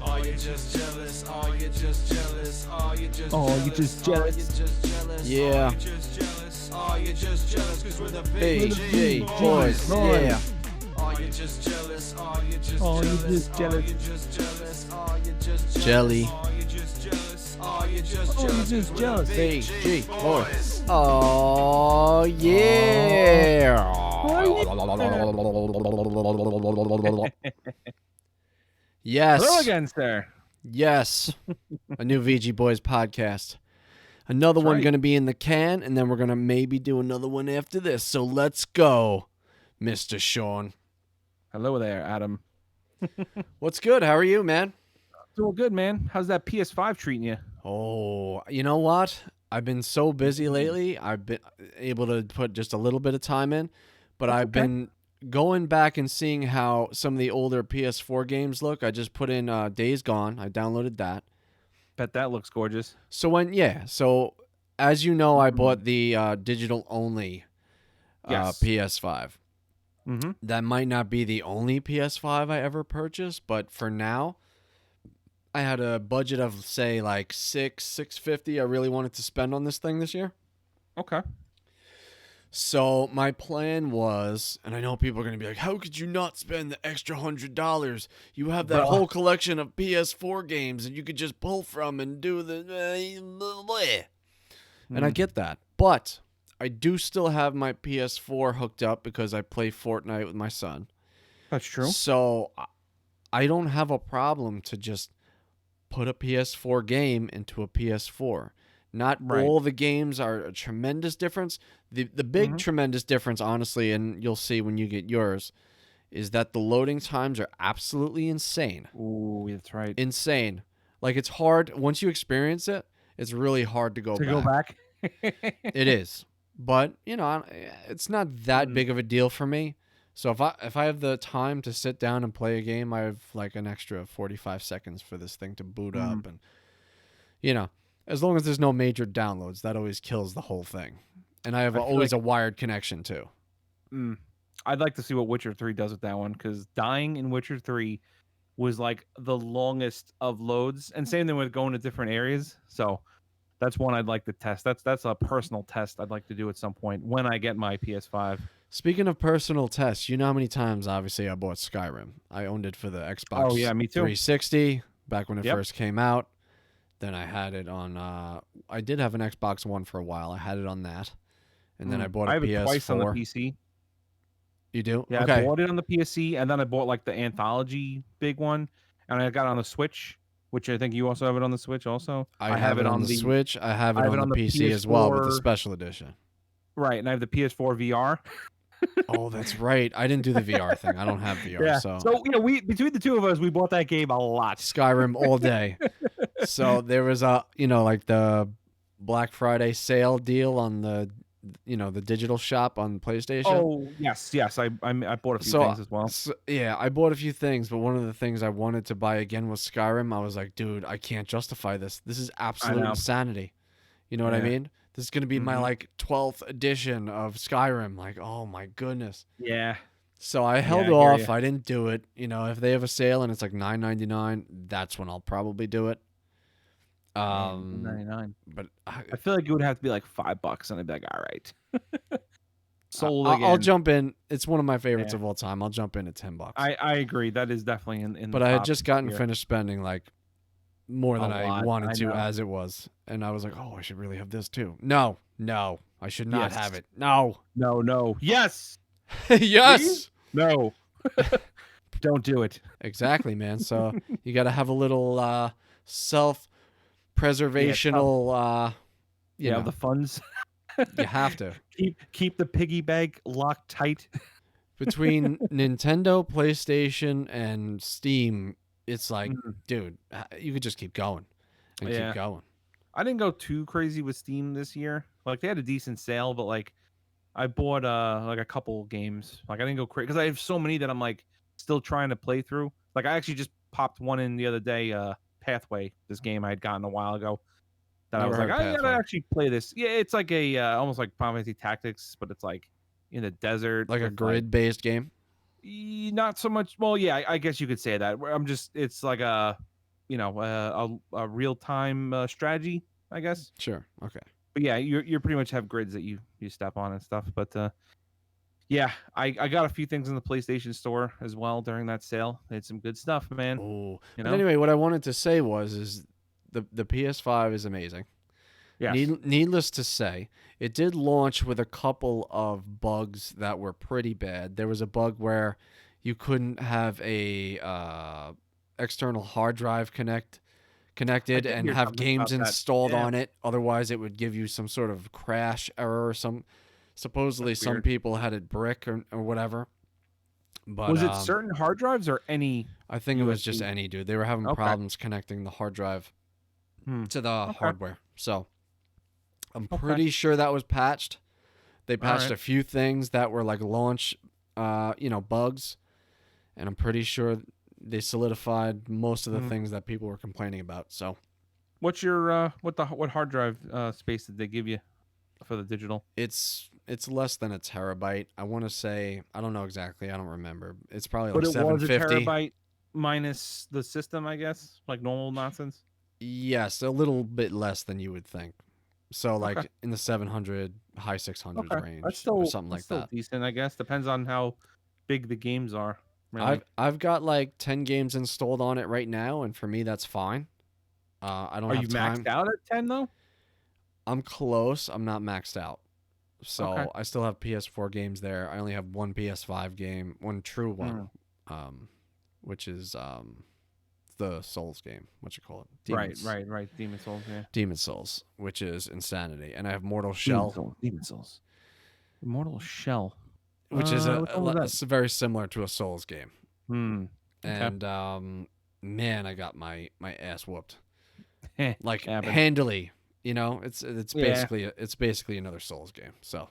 Oh, you're just jealous. Oh, you're just jealous. Oh, you're just Oh, you're just jealous. Oh, you're just jealous. Yeah. Oh, you're just jealous. Oh, you're just jealous because we're the Big big G boys. Yeah. Oh, you're just jealous. Oh, you're just Oh, you're jealous. just Oh, jealous. you're just jealous. Oh, you're just jealous. Jelly. Oh, you're just jealous. Oh, you're just Oh, you're jealous. just 'cause we're the jealous. Big G G boys. Oh yeah. Yes. Hello again, sir. Yes. A new VG Boys podcast. Another one right. going to be in the can, and then we're going to maybe do another one after this. So let's go, Mr. Sean. Hello there, Adam. What's good? How are you, man? Doing good, man. How's that PS5 treating you? Oh, you know what? I've been so busy lately. I've been able to put just a little bit of time in, but I've been going back and seeing how some of the older PS4 games look. I just put in Days Gone. I downloaded that. Bet that looks gorgeous. So as you know, I bought the digital only Yes. PS5. Mm-hmm. That might not be the only PS5 I ever purchased, but for now, I had a budget of say like $650. I really wanted to spend on this thing this year. Okay. So my plan was, and I know people are going to be like, how could you not spend the extra $100? You have that whole collection of PS4 games and you could just pull from and do the... And I get that. But I do still have my PS4 hooked up because I play Fortnite with my son. That's true. So I don't have a problem to just put a PS4 game into a PS4. Not all the games are a tremendous difference. The big tremendous difference, honestly, and you'll see when you get yours, is that the loading times are absolutely insane. Ooh, that's right. Insane. Like, it's hard. Once you experience it, it's really hard to go back. It is. But, you know, it's not that big of a deal for me. So if I have the time to sit down and play a game, I have like an extra 45 seconds for this thing to boot up. And, you know, as long as there's no major downloads, that always kills the whole thing. And I have always a wired connection too. I'd like to see what Witcher 3 does with that one, because dying in Witcher 3 was like the longest of loads, and same thing with going to different areas. So that's one I'd like to test. That's a personal test I'd like to do at some point when I get my PS5. Speaking of personal tests, you know how many times, obviously, I bought Skyrim. I owned it for the Xbox me too. 360 back when it first came out. Then I had it on, I did have an Xbox One for a while. I had it on that. And then I bought a PS4. I have it twice on the PC. You do? Yeah, okay. I bought it on the PC, and then I bought like the Anthology big one, and I got it on the Switch, which I think you also have it on the Switch also. I have it on the Switch. I have it on the PC as well with the special edition. Right, and I have the PS4 VR. Oh, that's right. I didn't do the VR thing. I don't have VR. Yeah. So you know, we between the two of us, we bought that game a lot. Skyrim all day. So there was like the Black Friday sale deal on the the digital shop on PlayStation. Oh yes, I bought a few things as well. So, yeah, I bought a few things, but one of the things I wanted to buy again was Skyrim. I was like, dude, I can't justify this. This is absolute insanity. You know what I mean? This is gonna be my like 12th edition of Skyrim. Like, oh my goodness. Yeah. So I held off. I didn't do it. You know, if they have a sale and it's like $9.99, that's when I'll probably do it. $9.99. But I feel like it would have to be like $5, and I'd be like, all right. Sold I'll again. jump in. It's one of my favorites of all time. I'll jump in at $10. I agree. That is definitely in. But the I had top just gotten tier. finished spending like more than I wanted to know. as it was, and I was like, oh, I should really have this too. No, I should not have it. No. Yes. Yes. Please? No. Don't do it. Exactly, man. So you got to have a little self-preservational. You know, the funds. You have to keep the piggy bank locked tight. Between Nintendo, PlayStation, and Steam. It's like, dude, you could just keep going and keep going. I didn't go too crazy with Steam this year. Like, they had a decent sale, but like I bought like a couple games. Like, I didn't go crazy because I have so many that I'm like still trying to play through. Like, I actually just popped one in the other day, Pathway, this game I had gotten a while ago. That I was like, I gotta actually play this. Yeah, it's like a almost like Final Fantasy Tactics, but it's like in the desert. Like a grid-based game? Not so much. Well, yeah, I guess you could say that. It's like a a real time strategy, I guess. Sure. Okay. But yeah, you pretty much have grids that you step on and stuff. But yeah, I got a few things in the PlayStation Store as well during that sale. They had some good stuff, man. Oh, You but know? anyway, what I wanted to say is the PS5 is amazing. Yes. Needless to say, it did launch with a couple of bugs that were pretty bad. There was a bug where you couldn't have a external hard drive connected I did and hear have something games about that. installed Yeah. on it. Otherwise, it would give you some sort of crash error or supposedly That's some weird. people had it brick or whatever. But Was it certain hard drives or any? I think it was just USB? any dude. They were having Okay. problems connecting the hard drive to the Okay. hardware. So I'm pretty sure that was patched. They patched a few things that were like launch, bugs, and I'm pretty sure they solidified most of the things that people were complaining about. So, what's your what hard drive space did they give you for the digital? it's less than a terabyte. I want to say, I don't know exactly. I don't remember. It's probably But like it was a 750. terabyte minus the system, I guess, like normal nonsense. Yes, a little bit less than you would think. So like Okay. in the 700, high 600s range, That's still or something like still that. decent, I guess. Depends on how big the games are. Really. I've got like 10 games installed on it right now, and for me that's fine. I don't Are have you time. maxed out at 10 though? I'm close. I'm not maxed out. So Okay. I still have PS4 games there. I only have one PS5 game, one true one, which is the Souls game. What you call it? Demons. Right. Demon Souls, yeah. Demon Souls, which is insanity, and I have Mortal Shell, Demon Souls. Immortal Shell. which is which one was that? it's very similar to a Souls game. Okay. And man, I got my ass whooped, like Happened. handily. It's Yeah. basically another Souls game. So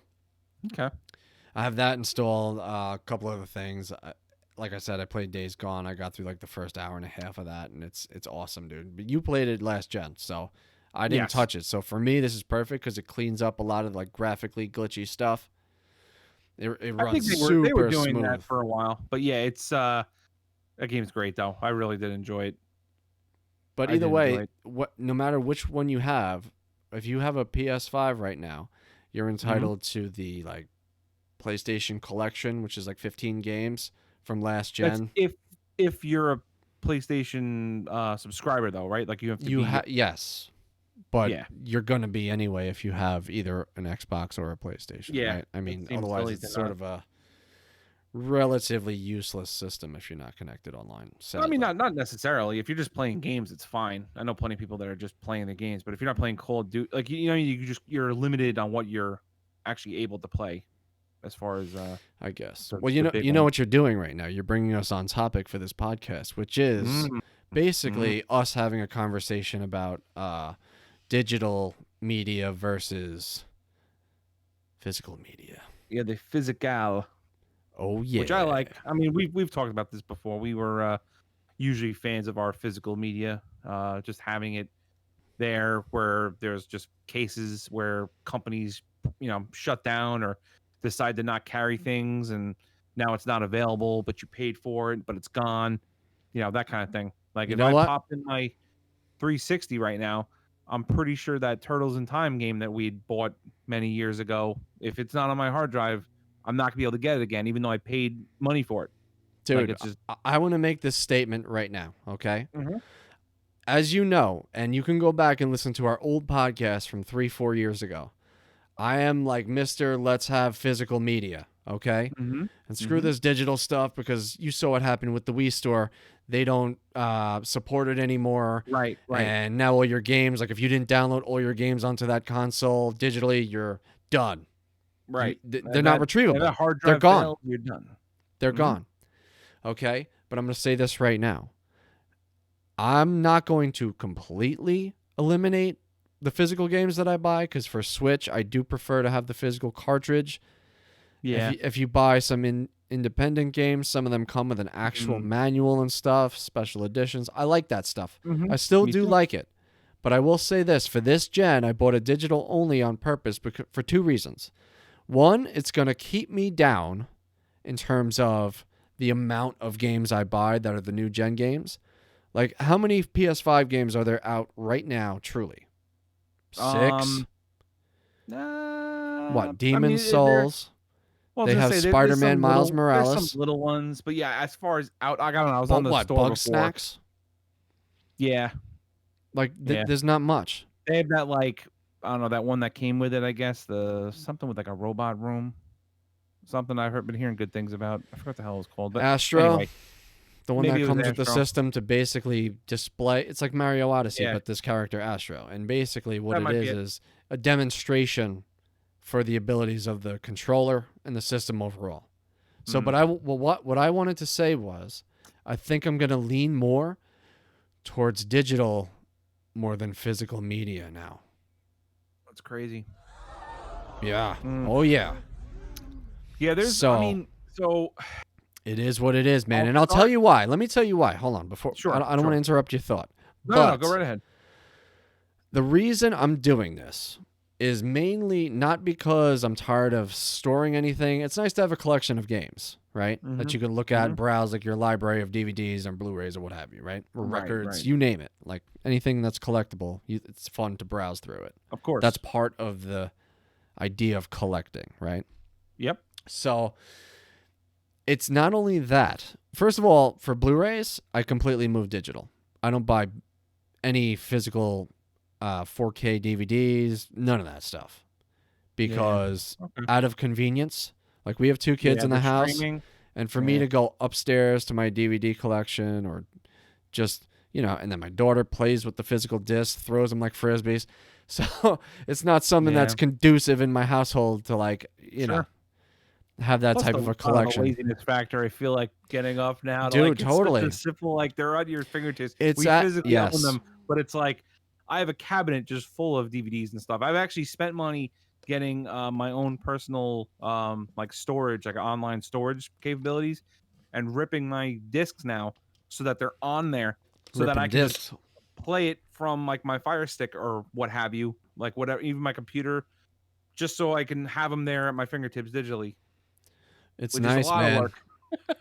Okay. I have that installed. A couple other things. Like I said, I played Days Gone. I got through like the first hour and a half of that, and it's awesome, dude. But you played it last gen, so I didn't touch it. So for me, this is perfect because it cleans up a lot of like graphically glitchy stuff. It runs I think super they were doing smooth. that for a while, but yeah, it's that game's great though. I really did enjoy it. But either way, no matter which one you have, if you have a PS5 right now, you're entitled to the like PlayStation Collection, which is like 15 games from last gen. That's if you're a PlayStation subscriber though, right? Like you have to yes. But yeah. you're gonna be anyway if you have either an Xbox or a PlayStation, Yeah, right? I mean, seems otherwise silly it's to sort not. of a relatively useless system if you're not connected online. Sadly. I mean, not necessarily. If you're just playing games, it's fine. I know plenty of people that are just playing the games, but if you're not playing Call of Duty, like you're limited on what you're actually able to play, as far as I guess. the Well, you big know one. what you're doing right now. You're bringing us on topic for this podcast, which is basically us having a conversation about digital media versus physical media. Yeah, the physical. Oh yeah, Which I like. I mean, we've talked about this before. We were usually fans of our physical media, just having it there where there's just cases where companies, shut down or decide to not carry things, and now it's not available, but you paid for it, but it's gone. That kind of thing. Like if I pop in my 360 right now, I'm pretty sure that Turtles in Time game that we bought many years ago, if it's not on my hard drive, I'm not gonna be able to get it again, even though I paid money for it. Dude, like it's just... I want to make this statement right now, okay? Mhm. As you know, and you can go back and listen to our old podcast from 3-4 years ago, I am like Mr. Let's have physical media, okay? Mm-hmm. And screw this digital stuff because you saw what happened with the Wii Store. They don't support it anymore. Right. And now all your games, like if you didn't download all your games onto that console digitally, you're done. Right. They're not retrievable. That hard drive They're gone. failed, you're done. They're gone. Okay? But I'm going to say this right now. I'm not going to completely eliminate the physical games that I buy because for Switch, I do prefer to have the physical cartridge. Yeah. If you buy some independent games, some of them come with an actual manual and stuff, special editions. I like that stuff. I still do like it. But I will say this. For this gen, I bought a digital only on purpose for two reasons. One, it's going to keep me down in terms of the amount of games I buy that are the new gen games. Like, how many PS5 games are there out right now, truly? 6? What, Demon's Souls? Well, I was They gonna have say Spider-Man Miles there's Morales. some little ones, but yeah, as far as out, I don't know. I was on the store Bug before. Snacks? Yeah, Like, yeah. there's not much. They have that like I don't know that one that came with it. I guess the something with like a robot room, something I've been hearing good things about. I forgot what the hell it was called, but Astro, anyway, the one maybe that it was comes with the Astro. system to basically display. It's like Mario Odyssey, Yeah. but this character Astro, and basically what That it might be is a demonstration for the abilities of the controller and the system overall. So, but what I wanted to say was, I think I'm gonna lean more towards digital more than physical media now. That's crazy. Yeah. Oh yeah. Yeah. There's. So, I mean, so it is what it is, man. I'll And I'll tell start- you why. Let me tell you why. Hold on. Before Sure, I don't sure. want to interrupt your thought. No, go right ahead. The reason I'm doing this is mainly not because I'm tired of storing anything. It's nice to have a collection of games, right? That you can look at and browse, like your library of DVDs and Blu-rays or what have you, right? Or records, you name it. Like anything that's collectible, it's fun to browse through it. Of course. That's part of the idea of collecting, right? Yep. So it's not only that. First of all, for Blu-rays, I completely moved digital. I don't buy any physical 4K DVDs, none of that stuff. Because out of convenience, like we have 2 kids in the house, streaming. and for me to go upstairs to my DVD collection or just, and then my daughter plays with the physical disc, throws them like frisbees. So it's not something that's conducive in my household to like, have that type of a collection. The laziness factor. I feel like getting up now. Dude, it's totally. Such a simple, like they're at your fingertips. We physically own them, but it's like I have a cabinet just full of DVDs and stuff. I've actually spent money getting my own personal like storage, like online storage capabilities, and ripping my discs now so that they're on there, so that I can just play it from like my Fire Stick or what have you, like whatever, even my computer, just so I can have them there at my fingertips digitally. It's nice, man.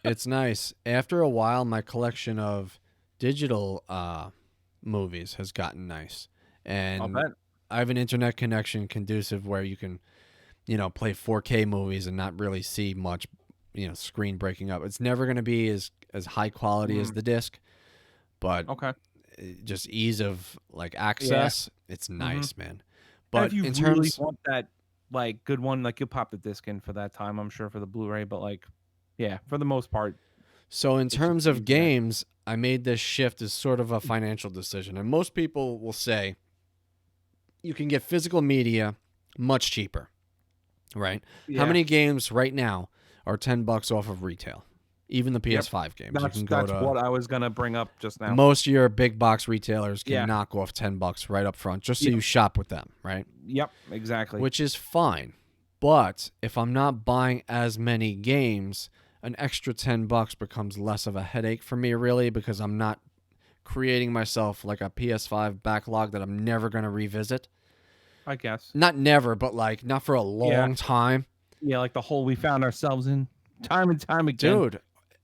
It's nice. After a while, my collection of digital movies has gotten nice, and I have an internet connection conducive where you can, play 4K movies and not really see much, screen breaking up. It's never going to be as high quality as the disc, but just ease of like access. It's nice, man. But if you in really terms, want that like good one, like you'll pop the disc in for that time, I'm sure, for the Blu-ray. But like, yeah, for the most part. So in terms of games, I made this shift as sort of a financial decision, and most people will say you can get physical media much cheaper, right? Yeah. How many games right now are $10 off of retail? Even the PS5 games. That's what I was gonna bring up just now. Most of your big box retailers can knock off $10 right up front, just so you shop with them, right? Yep, exactly. Which is fine, but if I'm not buying as many games, an extra $10 becomes less of a headache for me, really, because I'm not creating myself like a PS5 backlog that I'm never gonna revisit. I guess not never, but like not for a long time. Yeah, like the hole we found ourselves in time and time again, dude.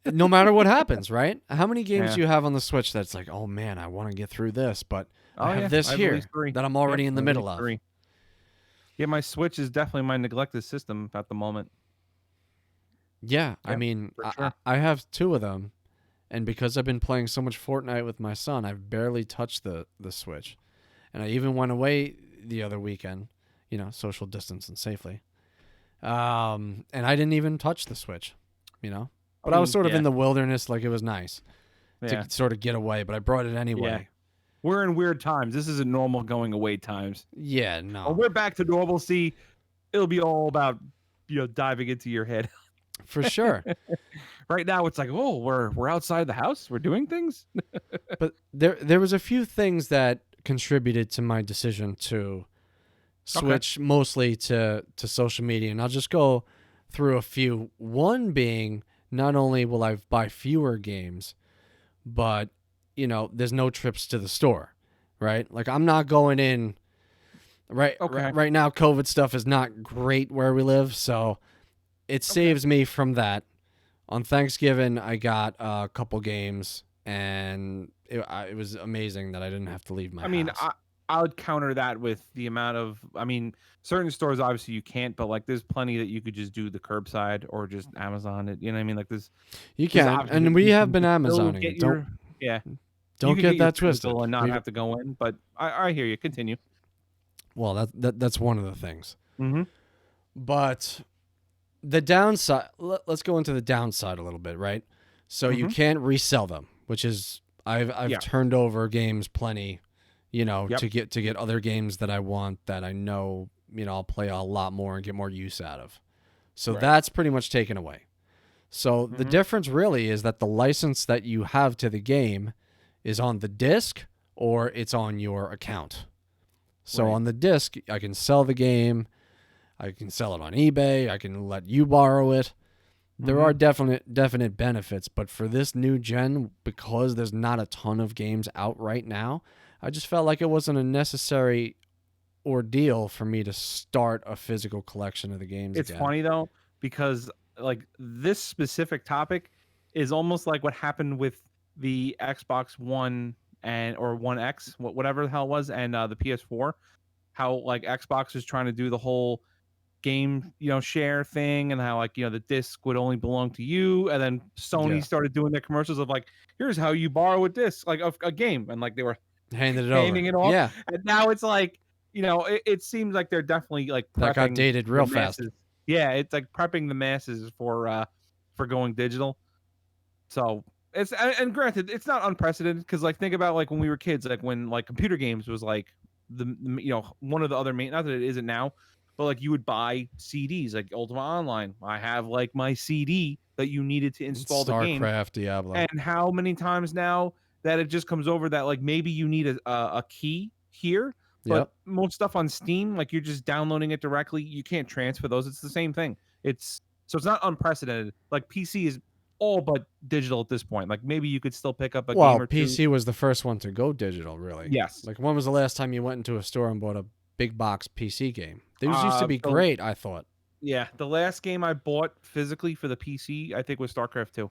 No matter what happens, right? How many games do you have on the Switch that's like, oh man, I want to get through this, but I have this here that I'm already in the middle of. Yeah, my Switch is definitely my neglected system at the moment. Yeah, I mean, I have 2 of them, and because I've been playing so much Fortnite with my son, I've barely touched the Switch. And I even went away the other weekend, social distance and safely. And I didn't even touch the Switch, But I was sort of in the wilderness, like it was nice to sort of get away, but I brought it anyway. Yeah. We're in weird times. This isn't normal going away times. Yeah, no. When we're back to normalcy, it'll be all about, diving into your head. For sure. Right now, it's like, oh, we're outside the house. We're doing things. But there was a few things that contributed to my decision to switch mostly to social media, and I'll just go through a few. One being, not only will I buy fewer games, but there's no trips to the store, right? Like I'm not going in. Right now, COVID stuff is not great where we live, so it saves me from that. On Thanksgiving, I got a couple games and it was amazing that I didn't have to leave my house. I would counter that with the amount of, certain stores obviously you can't, but like there's plenty that you could just do the curbside or just Amazon it. You know what I mean? Like you can, and we have been Amazoning it. Don't get that twisted and not have to go in. But I hear you. Continue. Well, that's one of the things. Mm-hmm. But the downside, let's go into the downside a little bit, right? So you can't resell them, which is I've turned over games plenty, to get other games that I want that I know, I'll play a lot more and get more use out of. So that's pretty much taken away. So the difference really is that the license that you have to the game is on the disc or it's on your account. So on the disc, I can sell the game. I can sell it on eBay. I can let you borrow it. There are definite benefits, but for this new gen, because there's not a ton of games out right now, I just felt like it wasn't a necessary ordeal for me to start a physical collection of the games It's again. funny though, because like this specific topic is almost like what happened with the Xbox One or One X, whatever the hell it was, and the PS4. How like Xbox was trying to do the whole game share thing, and how like the disc would only belong to you, and then Sony started doing their commercials of like, here's how you borrow a disc, like a game, and like they were handing it off. Yeah, and now it's like it seems like they're definitely like prepping that got dated real fast. Yeah, it's like prepping the masses for going digital. So it's, and granted, it's not unprecedented, because like think about like when we were kids, like when like computer games was like the one of the other main, not that it isn't now, but like you would buy CDs like Ultima Online. I have like my CD that you needed to install the game. StarCraft, Diablo. And how many times now that it just comes over that like maybe you need a key here, but most stuff on Steam, like you're just downloading it directly. You can't transfer those. It's the same thing. So it's not unprecedented. Like PC is all but digital at this point. Like maybe you could still pick up a game or two. PC was the first one to go digital, really. Yes. Like when was the last time you went into a store and bought a big box PC game? Those used to be great, I thought. Yeah, the last game I bought physically for the PC, I think, was StarCraft 2.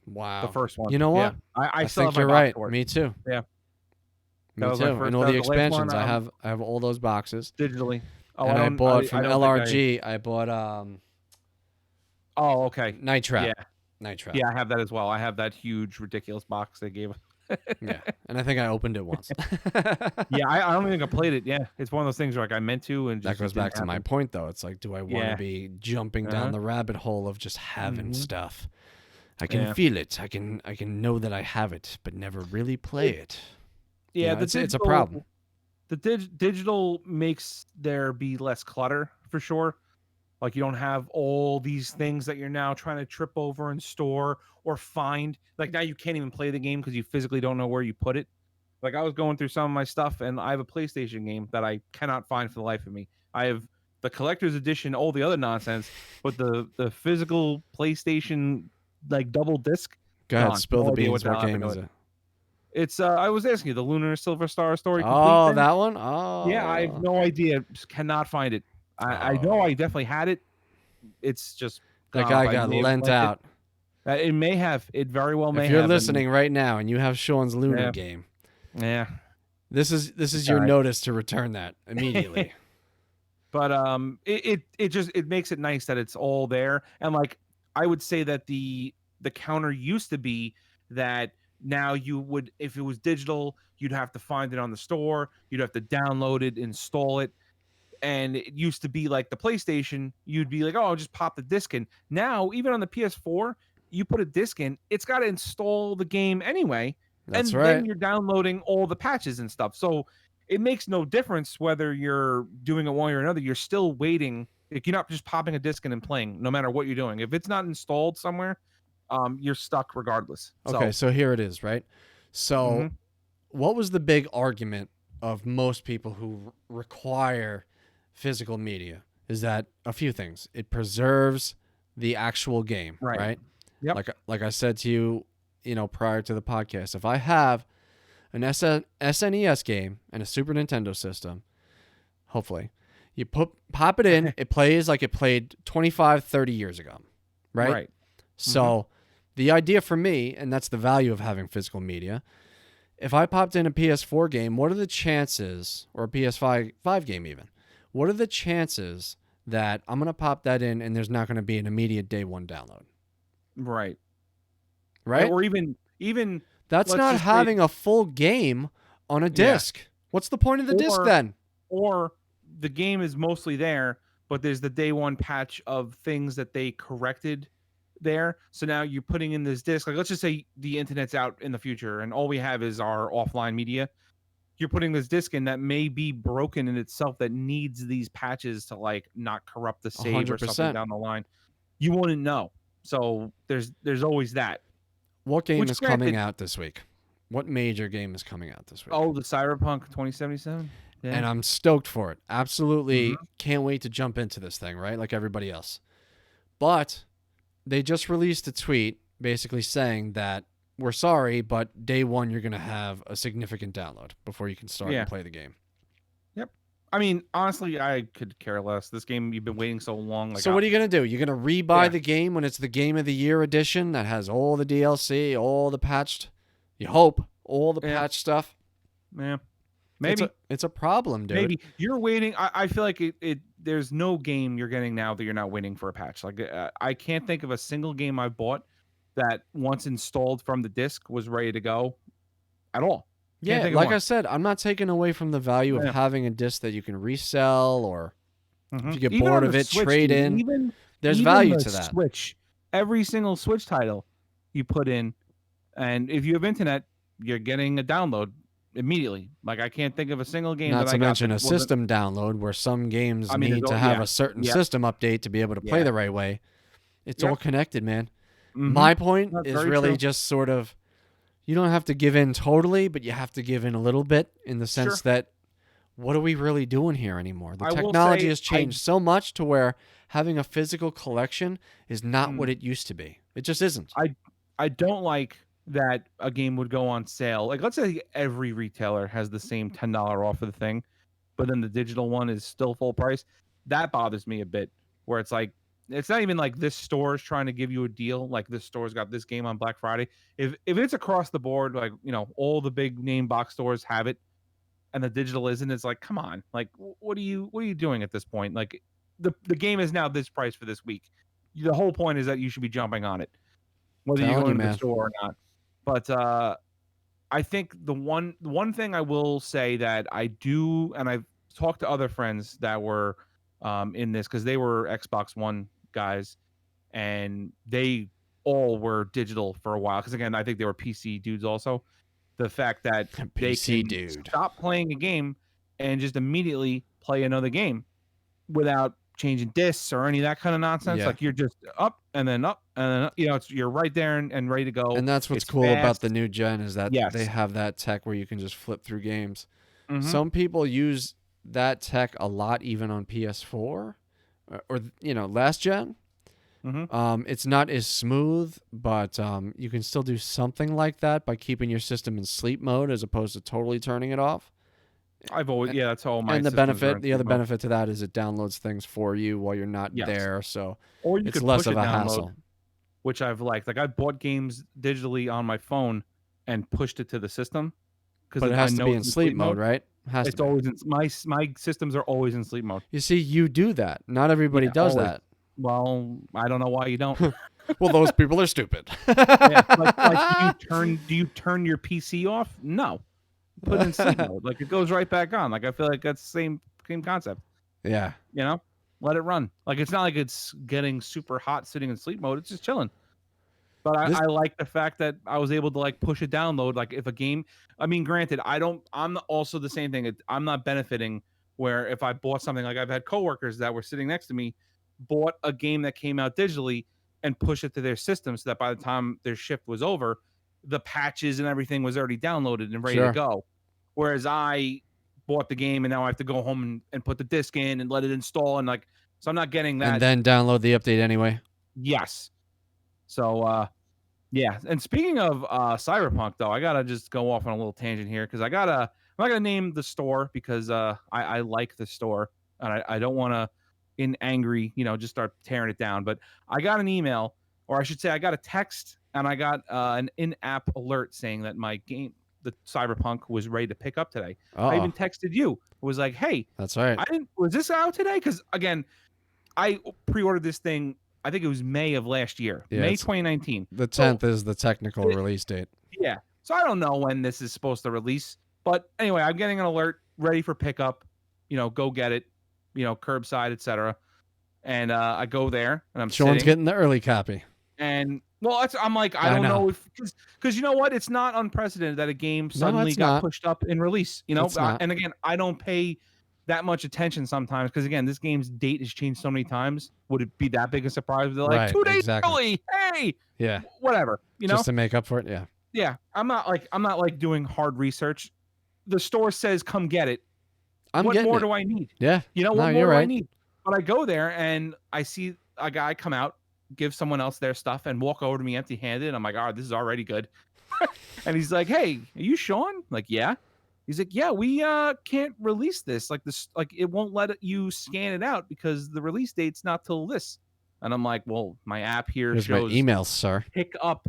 Wow. The first one. You know what? Yeah. I think you're right. Me too. Yeah. Me too. And all the expansions. I have all those boxes. Digitally. Oh, and I bought from LRG. I bought Oh, okay. Night Trap. Yeah. Night Trap. Yeah, I have that as well. I have that huge, ridiculous box they gave us. Yeah, and I think I opened it once. Yeah, I don't think I played it. Yeah, it's one of those things where like I meant to, and just, that goes back to my point though. It's like, do I want to be jumping down the rabbit hole of just having stuff? I can feel it. I can know that I have it, but never really play it. Yeah, it's a problem. The digital makes there be less clutter for sure. Like you don't have all these things that you're now trying to trip over and store or find. Like now you can't even play the game because you physically don't know where you put it. Like I was going through some of my stuff, and I have a PlayStation game that I cannot find for the life of me. I have the collector's edition, all the other nonsense, but the physical PlayStation like double disc. Go ahead, spill the beans. What game is it? It's I was asking you, the Lunar Silver Star story. Oh, that one? Oh, yeah, I have no idea. Just cannot find it. I know I definitely had it. It's just that guy got lent out. It may have. It very well may have. If you're listening right now and you have Sean's Lunar game, this is your notice to return that immediately. But it makes it nice that it's all there. And like I would say that the counter used to be that now you would, if it was digital, you'd have to find it on the store, you'd have to download it, install it. And it used to be like the PlayStation, you'd be like, oh, I'll just pop the disc in. Now, even on the PS4, you put a disc in, it's got to install the game anyway. That's and right. Then you're downloading all the patches and stuff. So it makes no difference whether you're doing it one way or another. You're still waiting. Like, you're not just popping a disc in and playing, no matter what you're doing. If it's not installed somewhere, you're stuck regardless. Okay, so here it is, right? So what was the big argument of most people who require physical media? Is that a few things. It preserves the actual game, right? Yep. Like I said to you, prior to the podcast, if I have an SNES game and a Super Nintendo system, hopefully, you pop it in, it plays like it played 25, 30 years ago, right? Right. So the idea for me, and that's the value of having physical media. If I popped in a PS4 game, what are the chances, or a PS5 game even, what are the chances that I'm going to pop that in and there's not going to be an immediate day one download? Right. Right? Or even that's not having a full game on a disc. Yeah. What's the point of the disc then? Or the game is mostly there, but there's the day one patch of things that they corrected there. So now you're putting in this disc. Like, let's just say the internet's out in the future and all we have is our offline media. You're putting this disc in that may be broken in itself, that needs these patches to like not corrupt the save 100%. Or something down the line. You wouldn't know. So there's always that. What game is coming out this week? What major game is coming out this week? Oh, the Cyberpunk 2077. Yeah. And I'm stoked for it. Absolutely can't wait to jump into this thing, right? Like everybody else. But they just released a tweet basically saying that we're sorry, but day one you're going to have a significant download before you can start and play the game. Yep. I mean, honestly, I could care less. This game, you've been waiting so long. Like, so what are you going to do? You're going to rebuy the game when it's the Game of the Year edition that has all the DLC, all the patched, you hope, all the patch stuff? Yeah. Maybe. It's a problem, dude. Maybe. You're waiting. I feel like there's no game you're getting now that you're not waiting for a patch. Like, I can't think of a single game I bought that once installed from the disc was ready to go at all. Yeah, like I said, I'm not taking away from the value of having a disc that you can resell, or if you get even bored of it, Switch, trade in. There's value to that. Switch, every single Switch title you put in, and if you have internet, you're getting a download immediately. Like, I can't think of a single game. Not to mention a system download where some games need to have a certain system update to be able to play the right way. It's all connected, man. My point is really just sort of, you don't have to give in totally, but you have to give in a little bit, in the sense that what are we really doing here anymore? The technology has changed so much to where having a physical collection is not what it used to be. It just isn't. I don't like that a game would go on sale. Like, let's say every retailer has the same $10 off of the thing, but then the digital one is still full price. That bothers me a bit, where it's like, it's not even like this store is trying to give you a deal. Like, this store's got this game on Black Friday. If it's across the board, like, you know, all the big name box stores have it, and the digital isn't, it's like, come on, like, what are you doing at this point? Like, the game is now this price for this week. The whole point is that you should be jumping on it, whether you go into the store or not. But I think the one thing I will say that I do, and I've talked to other friends that were in this, because they were Xbox One guys, and they all were digital for a while, because again, I think they were PC dudes also. The fact that they can stop playing a game and just immediately play another game without changing discs or any of that kind of nonsense. Like, you're just up and then up and then up. You know, you're right there and ready to go. And that's what's cool about the new gen, is that they have that tech where you can just flip through games. Some people use that tech a lot, even on PS4 or you know, last gen. It's not as smooth, but you can still do something like that by keeping your system in sleep mode as opposed to totally turning it off. I've always that's all my. And the other benefit to that is it downloads things for you while you're not there, so or it's less of a hassle. Which I've liked. Like, I bought games digitally on my phone and pushed it to the system, but it has to be in sleep mode, right? It's always in my systems are always in sleep mode. You see, you do that. Not everybody does that. Well, I don't know why you don't. Well, those people are stupid. Like, do you turn your PC off? No. Put it in sleep mode. Like, it goes right back on. Like, I feel like that's the same concept. Yeah. You know? Let it run. Like, it's not like it's getting super hot sitting in sleep mode. It's just chilling. But I like the fact that I was able to, like, push a download. Like, if a game, I mean, granted, I'm also the same thing. I'm not benefiting where if I bought something, like, I've had coworkers that were sitting next to me, bought a game that came out digitally and push it to their system, so that by the time their shift was over, the patches and everything was already downloaded and ready to go. Whereas I bought the game and now I have to go home and put the disc in and let it install, and like, so I'm not getting that. And then download the update anyway. Yes. So yeah. And speaking of Cyberpunk, though, I gotta just go off on a little tangent here, because I'm not gonna name the store, because I like the store, and I don't want to, in angry, just start tearing it down. But I got an email, or I should say I got a text and I got an in-app alert saying that my game, the Cyberpunk, was ready to pick up today. I even texted you. It was like, hey, that's right. Was this out today? Because again, I pre-ordered this thing. I think it was May of last year, May 2019. The 10th is the technical release date. Yeah. So I don't know when this is supposed to release, but anyway, I'm getting an alert, ready for pickup. Go get it. Curbside, etc. And I go there, and I'm Sean's sitting, getting the early copy. And well, I'm like, I don't know if because you know what, it's not unprecedented that a game suddenly got pushed up in release. And again, I don't pay that much attention sometimes because again, this game's date has changed so many times. Would it be that big a surprise? They're like 2 days early. Hey, yeah, whatever. Just to make up for it. Yeah, yeah. I'm not like doing hard research. The store says come get it. What more do I need? Yeah, what more do I need? But I go there and I see a guy come out, give someone else their stuff, and walk over to me empty-handed. I'm like, oh, this is already good. And he's like, hey, are you Sean? I'm like, yeah. He's like, yeah, we can't release this. Like it won't let you scan it out because the release date's not till this. And I'm like, well, my app here shows my emails, sir. Well,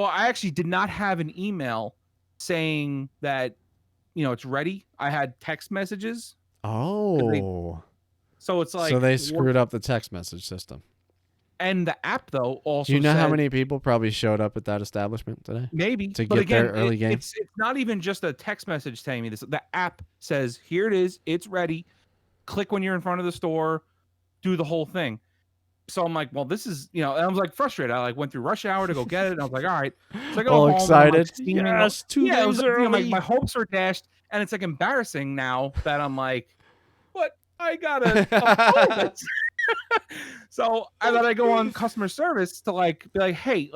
I actually did not have an email saying that it's ready. I had text messages. Oh. So it's like, so they screwed up the text message system. And the app though also. Do you know how many people probably showed up at that establishment today? Maybe to get their early game. It's not even just a text message telling me this. The app says, "Here it is. It's ready. Click when you're in front of the store. Do the whole thing." So I'm like, well, this is and I was like frustrated. I went through rush hour to go get it. And I was like, all right. So I go all home excited. Yes, 2 days early. My hopes are dashed, and it's like embarrassing now that I'm like, what? I gotta. So and then I go on customer service to be like, hey,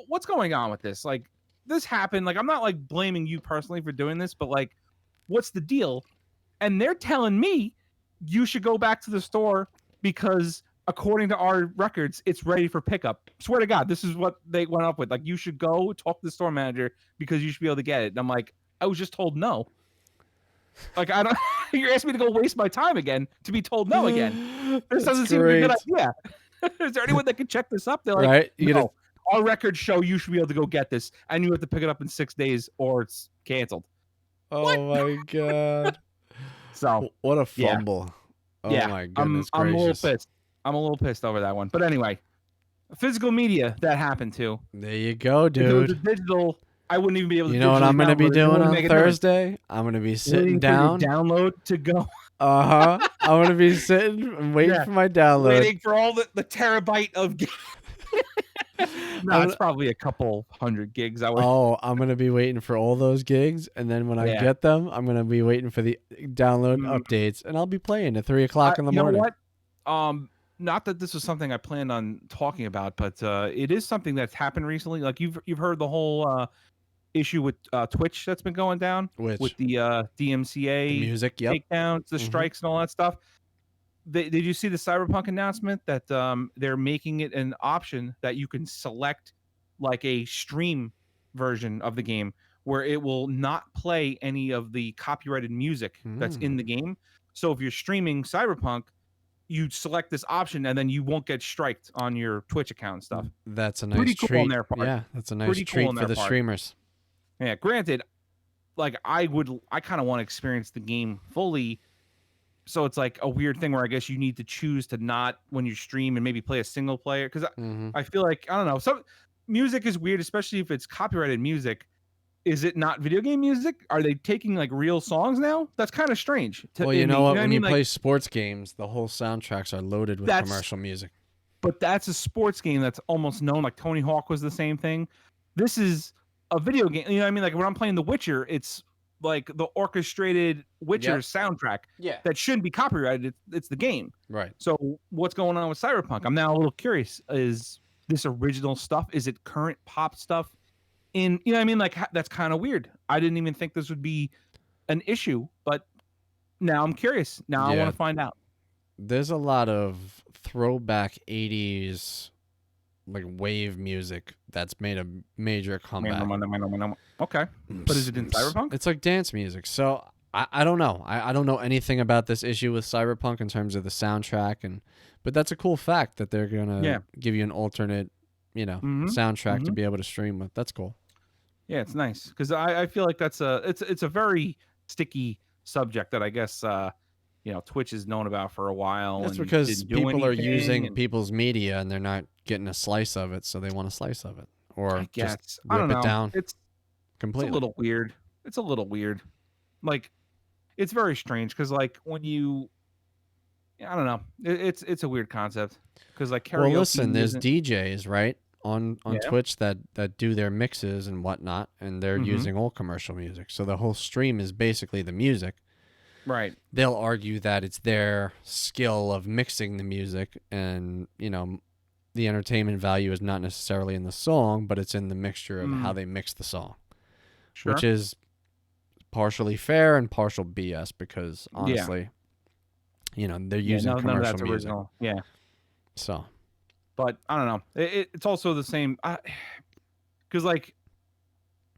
what's going on with this? Like, this happened. Like, I'm not blaming you personally for doing this, but what's the deal? And they're telling me you should go back to the store because according to our records, it's ready for pickup. Swear to God, this is what they went up with. Like, you should go talk to the store manager because you should be able to get it. And I'm like, I was just told no. I don't. You're asking me to go waste my time again to be told no again. This doesn't seem like a good idea. Is there anyone that can check this up? They're like, right? No, our records show you should be able to go get this, and you have to pick it up in 6 days or it's canceled. Oh my God! So what a fumble! Yeah. Oh my goodness I'm a little gracious! pissed. I'm a little pissed over that one. But anyway, physical media that happened to. There you go, dude. If it was a digital, I wouldn't even be able to. You know what I'm going to be doing on Thursday? I'm going to be sitting down. Download to go. I'm going to be sitting and waiting for my download. Waiting for all the terabyte of games. No, it's probably a couple hundred gigs. I'm going to be waiting for all those gigs, and then when I get them, I'm going to be waiting for the download updates, and I'll be playing at 3 o'clock in the morning. You know what? Not that this was something I planned on talking about, but it is something that's happened recently. Like you've heard the whole issue with Twitch that's been going down with the DMCA the music, takedowns, the strikes, and all that stuff. Did you see the Cyberpunk announcement that they're making it an option that you can select a stream version of the game where it will not play any of the copyrighted music that's in the game. So if you're streaming Cyberpunk, you select this option and then you won't get striked on your Twitch account and stuff. That's a nice Pretty cool treat. on their part. Yeah, that's a nice treat for the streamers. Yeah, granted, I kind of want to experience the game fully. So it's a weird thing where I guess you need to choose to not when you stream and maybe play a single player. Because I feel like, I don't know, some music is weird, especially if it's copyrighted music. Is it not video game music? Are they taking real songs now? That's kind of strange. Well, you know what? When you play sports games, the whole soundtracks are loaded with commercial music. But that's a sports game that's almost known. Like Tony Hawk was the same thing. This is a video game. You know what I mean? Like when I'm playing The Witcher, it's the orchestrated Witcher soundtrack that shouldn't be copyrighted. It's the game. Right. So what's going on with Cyberpunk? I'm now a little curious. Is this original stuff? Is it current pop stuff? You know what I mean? That's kind of weird. I didn't even think this would be an issue, but now I'm curious. Now I want to find out. There's a lot of throwback 80s wave music that's made a major comeback. Okay. But is it in Cyberpunk? It's dance music. So I don't know. I don't know anything about this issue with Cyberpunk in terms of the soundtrack, but that's a cool fact that they're gonna give you an alternate soundtrack to be able to stream with. That's cool. Yeah, it's nice because I feel like it's a very sticky subject that I guess Twitch is known about for a while. That's and because didn't do people are using anything, people's media and they're not getting a slice of it, so they want a slice of it, or I guess just I don't rip know. it down It's completely. a little weird. It's a little weird. Like it's very strange because like when you, I don't know, it's a weird concept because like karaoke. Well, listen, there's isn't- DJs right on Yeah. Twitch that do their mixes and whatnot, and they're using all commercial music, so the whole stream is basically the music. Right. They'll argue that it's their skill of mixing the music, and the entertainment value is not necessarily in the song, but it's in the mixture of how they mix the song, Sure. which is partially fair and partial BS because honestly, they're using none of commercial that's music. original. Yeah. So, But I don't know. It's also the same because like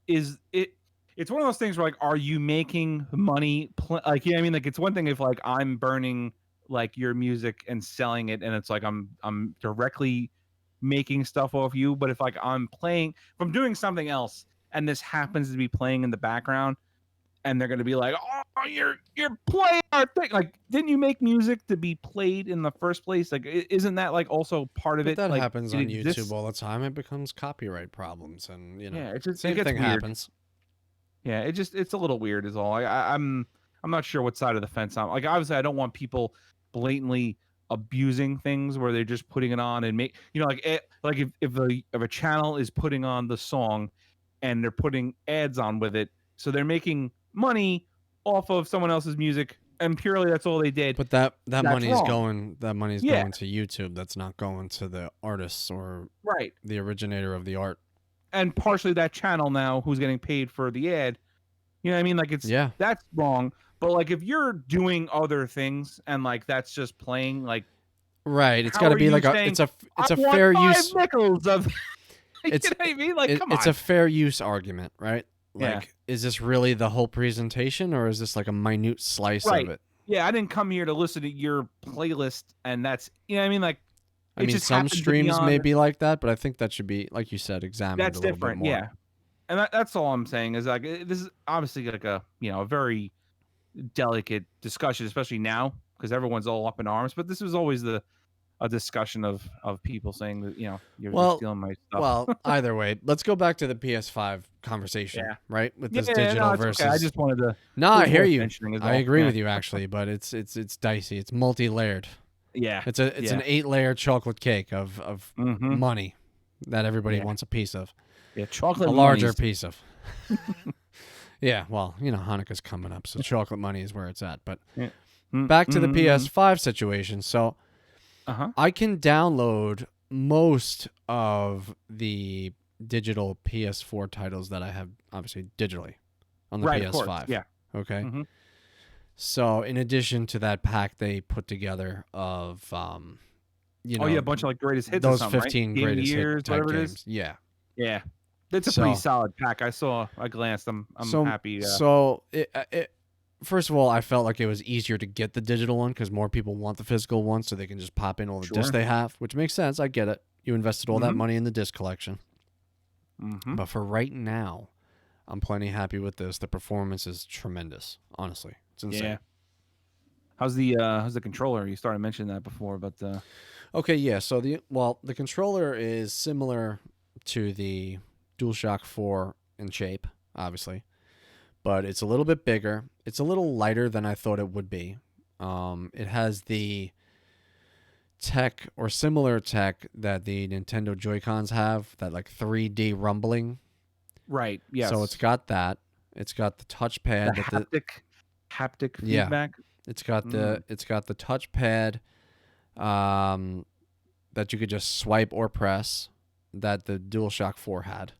it's one of those things where like, are you making money? Like, I mean, like it's one thing if like I'm burning like your music and selling it, and it's like I'm directly making stuff off you. But if like if I'm doing something else, and this happens to be playing in the background, and they're gonna be like, "Oh, you're playing our thing." Like, didn't you make music to be played in the first place? Like, isn't that like also part of but it? that Like, happens it on exists? YouTube all the time. It becomes copyright problems, and Yeah, it gets same thing weird. happens. Yeah, it's a little weird, is all. I'm not sure what side of the fence I'm. Like, obviously, I don't want people blatantly abusing things where they're just putting it on and make like if a channel is putting on the song and they're putting ads on with it, so they're making money off of someone else's music, and purely that's all they did. But that money's wrong. going Yeah. to YouTube. That's not going to the artists or Right. the originator of the art. And partially that channel now who's getting paid for the ad. You know what I mean? Like that's wrong. But like if you're doing other things and like that's just playing, like right, it's how got to are be you like saying, it's a I want fair 5 use. nickels of It's you know what I mean? Like come on. it's a fair use argument, right? Yeah. Like, is this really the whole presentation, or is this like a minute slice Right. of it? Yeah, I didn't come here to listen to your playlist, and that's you know what I mean. Like I it mean, just some happens to be streams on- may be like that, but I think that should be, like you said, examined that's a little different. bit more. Yeah. And that's all I'm saying is like this is obviously like a a very delicate discussion, especially now because everyone's all up in arms. But this was always a discussion of people saying that you're stealing my stuff. Well, either way, let's go back to the PS5 conversation, right? With this digital no, it's versus. okay. I just wanted to. No, I hear worth you. mentioning is I all. agree Yeah. with you actually, but it's dicey. It's multi-layered. Yeah. It's an 8-layer chocolate cake of money that everybody wants a piece of. Yeah, chocolate. A larger money's- piece of. Yeah, well, Hanukkah's coming up, so chocolate money is where it's at. But back to the PS5 situation. So I can download most of the digital PS4 titles that I have, obviously digitally, on the PS5. Of course. Yeah. Okay. So in addition to that pack they put together of, a bunch of like greatest hits. those or something, 15 right? greatest years, hit type whatever games. it is. Yeah. Yeah. It's a pretty solid pack. I glanced. I'm happy. So first of all, I felt like it was easier to get the digital one because more people want the physical one, so they can just pop in all the discs they have, which makes sense. I get it. You invested all that money in the disc collection. But for right now, I'm plenty happy with this. The performance is tremendous. Honestly, it's insane. Yeah. How's the controller? You started mentioning that before, but okay, yeah. So the controller is similar to the DualShock 4 in shape, obviously, but it's a little bit bigger. It's a little lighter than I thought it would be. It has the tech or similar tech that the Nintendo Joy-Cons have, that like 3D rumbling. Right. Yes. So it's got that. It's got the touchpad. Haptic Yeah. feedback. It's got the touchpad that you could just swipe or press that the DualShock 4 had.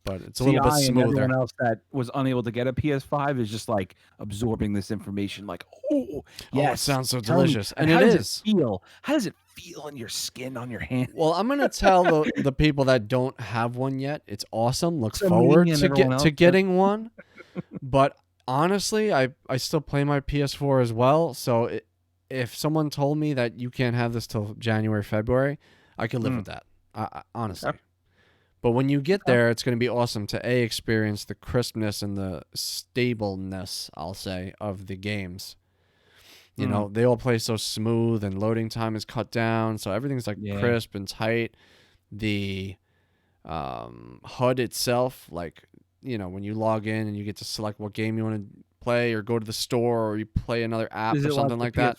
But it's a little bit smoother. And everyone else that was unable to get a PS5 is just like absorbing this information. Like, it sounds so delicious, and how it does is. It feel? How does it feel in your skin on your hand? Well, I'm gonna tell the people that don't have one yet. It's awesome. Look So forward me and to getting one. But honestly, I still play my PS4 as well. So if someone told me that you can't have this till January, February, I could live with that. Honestly. But when you get there, it's going to be awesome to experience the crispness and the stableness, I'll say, of the games. You know, they all play so smooth, and loading time is cut down, so everything's like crisp and tight. The HUD itself, like, you know, when you log in and you get to select what game you want to play, or go to the store, or you play another app or something like that.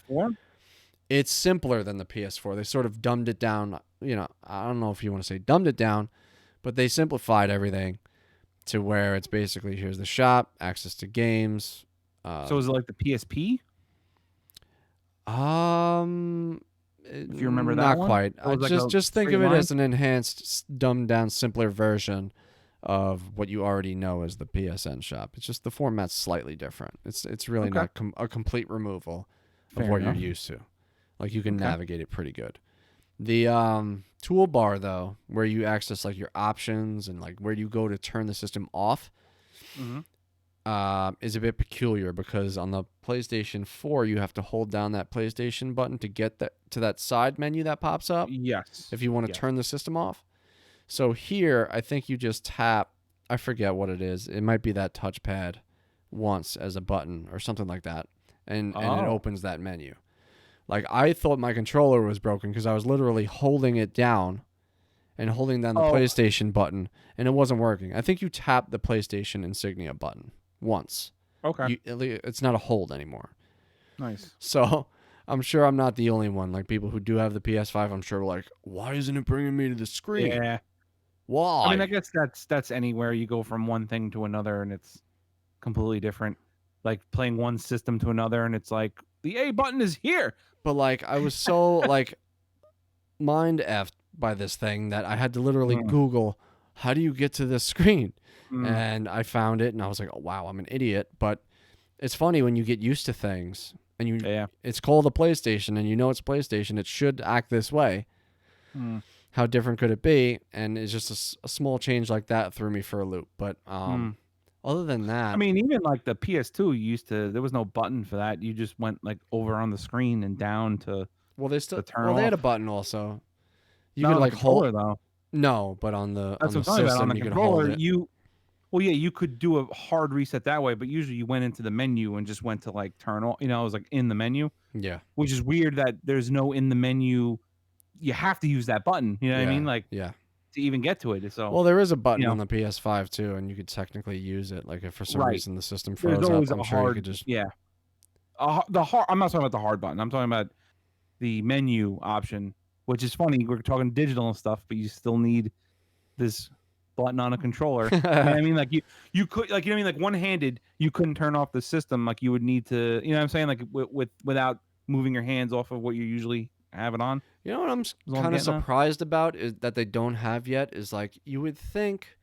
It's simpler than the PS4. They sort of dumbed it down. You know, I don't know if you want to say dumbed it down, but they simplified everything to where it's basically, here's the shop, access to games. So is it like the PSP? If you remember that not one? quite. Like just think of it as an enhanced, dumbed down, simpler version of what you already know as the PSN shop. It's just the format's slightly different. It's really not a complete removal of what you're used to. Like, you can navigate it pretty good. The toolbar, though, where you access like your options and like where you go to turn the system off, is a bit peculiar, because on the PlayStation 4 you have to hold down that PlayStation button to get to that side menu that pops up. Yes. If you want to turn the system off. So here, I think you just tap, I forget what it is. It might be that touchpad once as a button or something like that, and it opens that menu. Like, I thought my controller was broken because I was literally holding it down and holding down the PlayStation button, and it wasn't working. I think you tap the PlayStation insignia button once. Okay. It's not a hold anymore. Nice. So I'm sure I'm not the only one. Like, people who do have the PS5, I'm sure were like, why isn't it bringing me to the screen? Yeah. Why? I mean, I guess that's anywhere you go from one thing to another and it's completely different. Like playing one system to another and it's like, the A button is here. But like, I was so like mind effed by this thing that I had to literally Google, how do you get to this screen? And I found it and I was like, oh, wow, I'm an idiot. But it's funny when you get used to things and it's called a PlayStation and you know it's PlayStation, it should act this way. How different could it be? And it's just a small change like that threw me for a loop. But other than that, I mean, even like the PS2 there was no button for that. You just went like over on the screen and down to they had a button also. You could like hold though. No, but on the system, you could hold it. You could do a hard reset that way, but usually you went into the menu and just went to like turn off. You know, it was like in the menu. Yeah. Which is weird that there's no in the menu. You have to use that button. You know what I mean? Like, to even get to it. So, well, there is a button on the PS5 too, and you could technically use it. Like, if for some reason the system froze up, I'm sure you could just I'm not talking about the hard button. I'm talking about the menu option, which is funny. We're talking digital and stuff, but you still need this button on a controller. You know what I mean? Like you could, like, you know what I mean? Like, one-handed, you couldn't turn off the system. Like, you would need to, you know what I'm saying? Like, without moving your hands off of what you usually have it on. You know what I'm kind of surprised about is that they don't have yet is, like, you would think,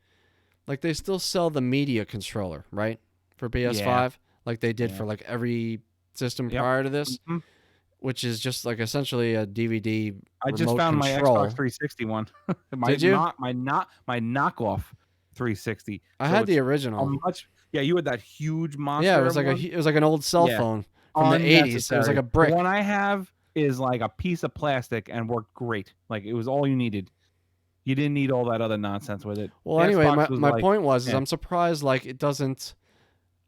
like, they still sell the media controller, right? For PS5, like they did for like every system prior to this, which is just like essentially a DVD. I just found control. My Xbox 360 one. Did you? My knockoff 360. I had the original. You had that huge monster. Yeah, it was like an old cell phone from the 80s. It was like a brick. The one I have is like a piece of plastic and worked great. Like, it was all you needed. You didn't need all that other nonsense with it. Well, anyway, my point was I'm surprised, like, it doesn't,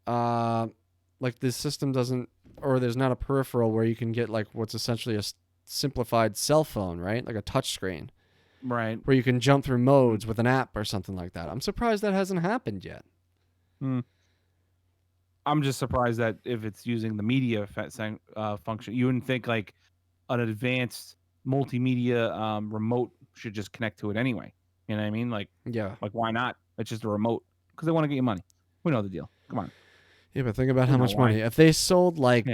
like, this system doesn't, or there's not a peripheral where you can get like what's essentially a simplified cell phone, right? Like a touch screen, right? Where you can jump through modes with an app or something like that. I'm surprised that hasn't happened yet. I'm just surprised that if it's using the media function, you wouldn't think like an advanced multimedia remote should just connect to it anyway. You know what I mean? Like, like, why not? It's just a remote because they want to get you money. We know the deal. Come on. Yeah, but think about how much money. If they sold like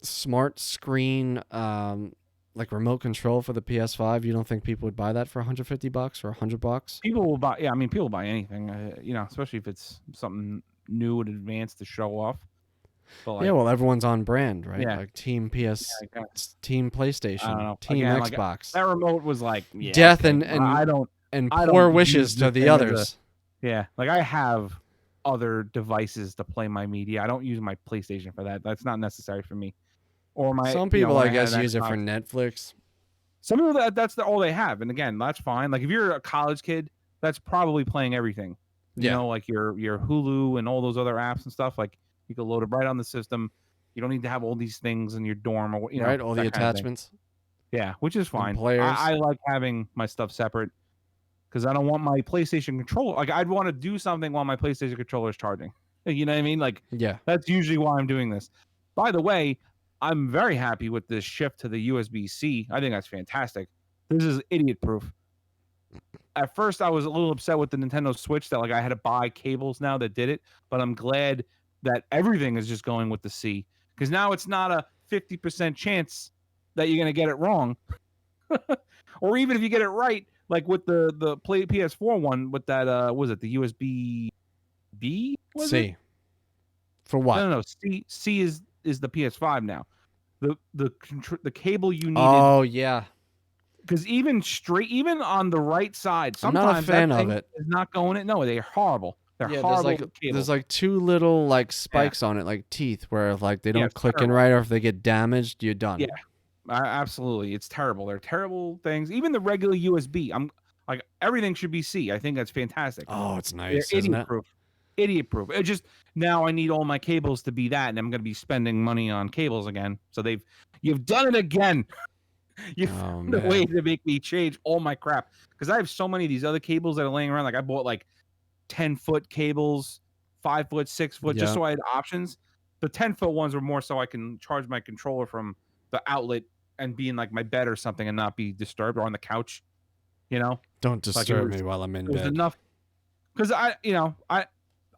smart screen, like remote control for the PS5, you don't think people would buy that for $150 or $100? People will buy. Yeah, I mean, people buy anything. You know, especially if it's something new and advanced to show off. But like, well, everyone's on brand, right? Yeah. Like Team PS, Team PlayStation, Team Xbox. Like, that remote was like death and poor wishes to the others. Like, I have other devices to play my media. I don't use my PlayStation for that. That's not necessary for me. Or some people, I guess, use it for Netflix. Some people that's all they have, and again, that's fine. Like, if you're a college kid that's probably playing everything. You Yeah. know, like your Hulu and all those other apps and stuff. Like you can load it right on the system. You don't need to have all these things in your dorm or you know, Right, all the that kind of thing. attachments Yeah, which is and fine. players. I like having my stuff separate because I don't want my PlayStation controller. Like I'd want to do something while my PlayStation controller is charging. You know what I mean? Like Yeah. that's usually why I'm doing this. By the way, I'm very happy with this shift to the USB-C. I think that's fantastic. This is idiot proof. At first, I was a little upset with the Nintendo Switch that like I had to buy cables now that did it, but I'm glad that everything is just going with the C because now it's not a 50% chance that you're gonna get it wrong, or even if you get it right, like with the PS4 one with that was it the USB B? Was C. it? For what? No. C is the PS5 now. The cable you needed. Oh yeah. Because even on the right side, I'm not a sometimes fan that of thing it. is not going in. No, they're horrible. They're Yeah, horrible there's cables. like two little like spikes on it, like teeth, where if like they don't it's click in terrible. right, or if they get damaged, you're done. Yeah, absolutely. It's terrible. They're terrible things. Even the regular USB, I'm like everything should be C. I think that's fantastic. Oh, it's They're nice, isn't idiot it? proof. Idiot proof. It just now I need all my cables to be that, and I'm going to be spending money on cables again. So you've done it again. You found a way to make me change all my crap because I have so many of these other cables that are laying around. Like I bought like 10-foot cables, 5-foot, 6-foot, just so I had options. The 10-foot ones were more so I can charge my controller from the outlet and be in like my bed or something and not be disturbed or on the couch. You know, don't disturb me while I'm in bed. It was enough because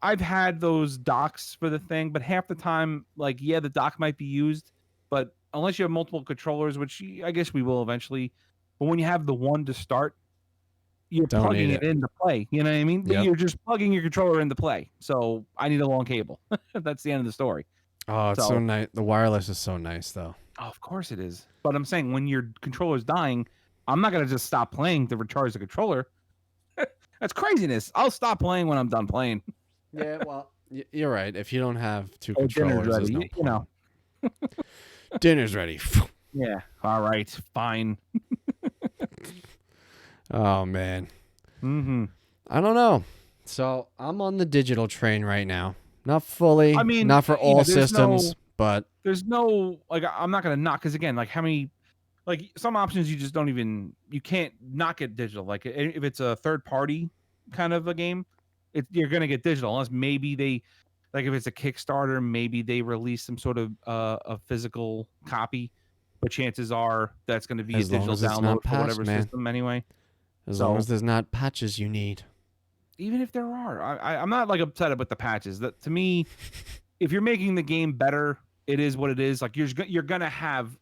I've had those docks for the thing, but half the time, like the dock might be used, but unless you have multiple controllers, which I guess we will eventually, but when you have the one to start, you're plugging it into play. You know what I mean? Yep. You're just plugging your controller into play. So I need a long cable. That's the end of the story. Oh, it's so nice. The wireless is so nice, though. Oh, of course it is. But I'm saying when your controller's dying, I'm not going to just stop playing to recharge the controller. That's craziness. I'll stop playing when I'm done playing. Yeah, well, you're right. If you don't have two controllers, there's no point. You know. Dinner's ready. Yeah. All right. Fine. Oh man. Mm-hmm. I don't know. So I'm on the digital train right now. Not fully. I mean, not for all systems, but there's no like. I'm not gonna knock because again, like how many, like some options you just don't even. You can't not get digital. Like if it's a third party kind of a game, you're gonna get digital unless maybe they. Like if it's a Kickstarter, maybe they release some sort of a physical copy, but chances are that's going to be a digital download for whatever system anyway. As long as there's not patches you need. Even if there are, I'm not like upset with the patches. That to me, if you're making the game better, it is what it is. Like you're gonna have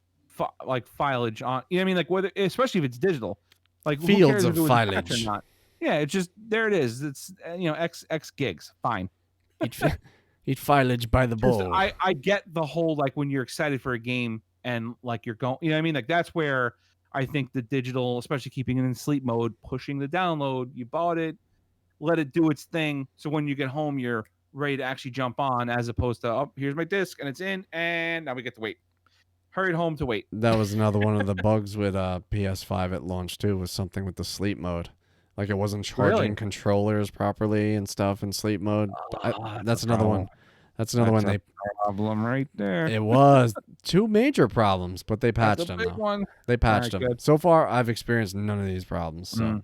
like fileage on. You know what I mean? Like whether, especially if it's digital, like fields of fileage. Or not. Yeah, it's just there. It is. It's x gigs. Fine. Eat fileage by the bowl. I get the whole like when you're excited for a game and like you're going, you know what I mean? Like that's where I think the digital, especially keeping it in sleep mode, pushing the download, you bought it, let it do its thing. So when you get home, you're ready to actually jump on as opposed to, oh, here's my disc and it's in and now we get to wait. Hurried home to wait. That was another one of the bugs with PS5 at launch too, was something with the sleep mode. Like it wasn't charging controllers properly and stuff in sleep mode. That's another one. That's another one. Problem right there. It was 2 major problems, but they patched them. They patched them. So far, I've experienced none of these problems. So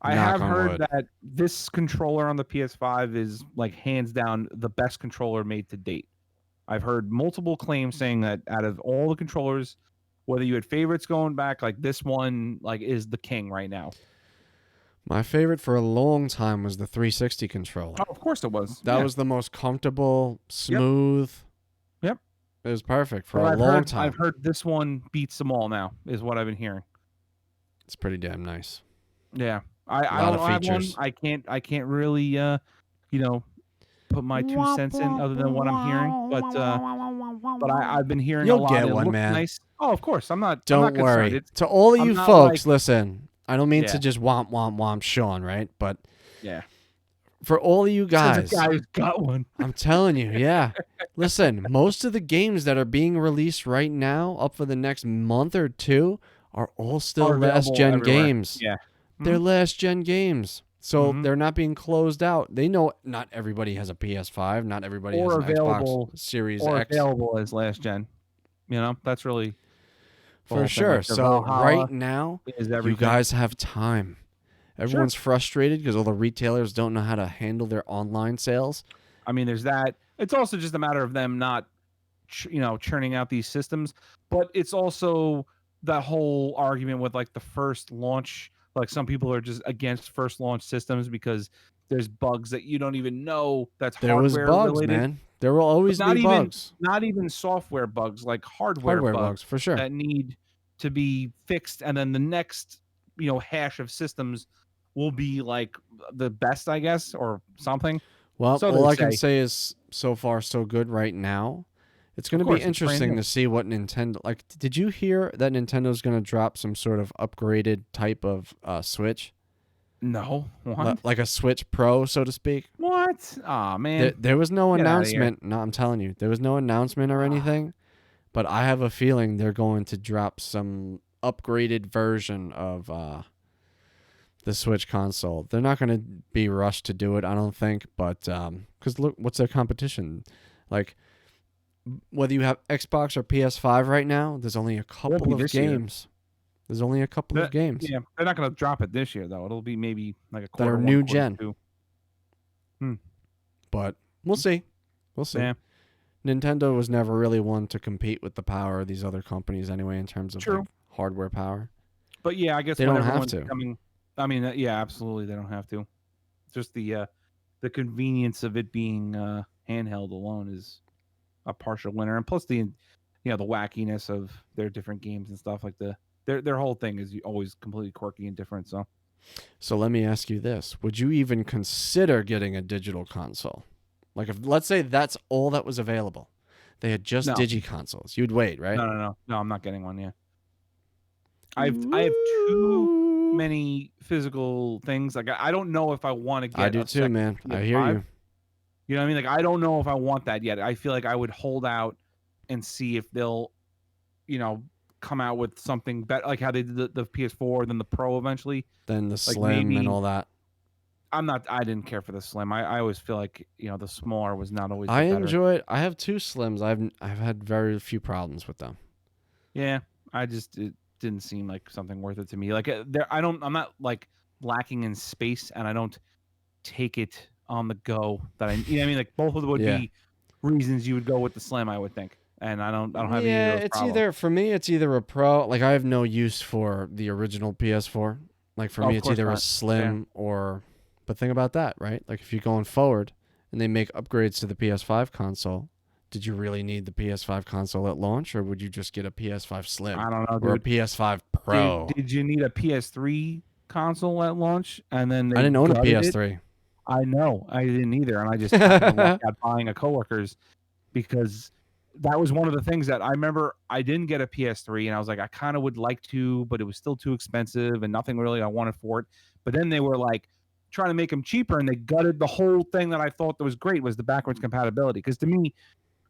I have heard that this controller on the PS5 is like hands down the best controller made to date. I've heard multiple claims saying that out of all the controllers, whether you had favorites going back, like this one, like is the king right now. My favorite for a long time was the 360 controller. Oh, of course it was. That was the most comfortable, smooth. Yep. It was perfect for a long time. I've heard this one beats them all now, is what I've been hearing. It's pretty damn nice. Yeah. I don't have one. I can't really put my 2 cents in other than what I'm hearing. But I've been hearing a lot. You'll get one, man. Nice. Oh, of course. Don't worry. To all of you folks, listen. I don't mean to just womp Sean, right? But yeah, for all of you guys, a guy who's got one. I'm telling you, yeah. Listen, most of the games that are being released right now, up for the next month or two, are all still last gen games. Yeah, they're last gen games. So they're not being closed out. They know not everybody has a PS5. Not everybody has an Xbox Series X. Available as last gen. That's really for sure. Like so right now, you guys have time. Everyone's frustrated because all the retailers don't know how to handle their online sales. I mean, there's that. It's also just a matter of them not, churning out these systems. But it's also that whole argument with like the first launch. Like some people are just against first launch systems because there's bugs that you don't even know that's hardware related. There was bugs, man. There will always be bugs. Not even software bugs, like hardware bugs for sure that need to be fixed, and then the next hash of systems will be like the best, I guess, or something. Well, all I can say is so far so good right now. It's going to be interesting to see what Nintendo... Like, did you hear that Nintendo's going to drop some sort of upgraded type of Switch? No. What? Like a Switch Pro, so to speak? What? Aw, man. There was no announcement. No, I'm telling you. There was no announcement or anything. But I have a feeling they're going to drop some upgraded version of the Switch console. They're not going to be rushed to do it, I don't think. But, because look, what's their competition? Like... Whether you have Xbox or PS5 right now, there's only a couple of games. There's only a couple of games. Yeah, they're not going to drop it this year, though. It'll be maybe like a quarter that are new gen. But we'll see. We'll see. Yeah. Nintendo was never really one to compete with the power of these other companies anyway in terms of like, hardware power. But yeah, I guess they don't have to. I mean, yeah, absolutely, they don't have to. Just the convenience of it being handheld alone is a partial winner, and plus the the wackiness of their different games and stuff, like their whole thing is always completely quirky and different. So let me ask you this: would you even consider getting a digital console? Like, if let's say that's all that was available, they had just digi consoles, you'd wait, right? No, I'm not getting one. Yeah, I have too many physical things. Like I don't know if I want to get. I do too, man. I hear you. You know what I mean? Like, I don't know if I want that yet. I feel like I would hold out and see if they'll, come out with something better, like how they did the PS4, then the Pro eventually. Then the Slim and all that. I didn't care for the Slim. I always feel like, the smaller was not always I better. enjoy it. I have two Slims. I've had very few problems with them. Yeah. It didn't seem like something worth it to me. Like, I'm not, like, lacking in space, and I don't take it on the go that I mean, like both of them would be reasons you would go with the Slim, I would think, and I don't have any of those problems. For me it's either a Pro. Like, I have no use for the original PS4. Like, for me it's either a Slim or, but think about that, right? Like, if you're going forward and they make upgrades to the PS5 console, did you really need the PS5 console at launch, or would you just get a PS5 Slim? I don't know, or a PS5 Pro? Did you need a PS3 console at launch? And then I didn't own a PS3. I know. I didn't either. And I just walked out buying a coworker's because that was one of the things that I remember. I didn't get a PS3 and I was like, I kind of would like to, but it was still too expensive and nothing really I wanted for it. But then they were like trying to make them cheaper, and they gutted the whole thing that I thought that was great was the backwards compatibility. Because to me,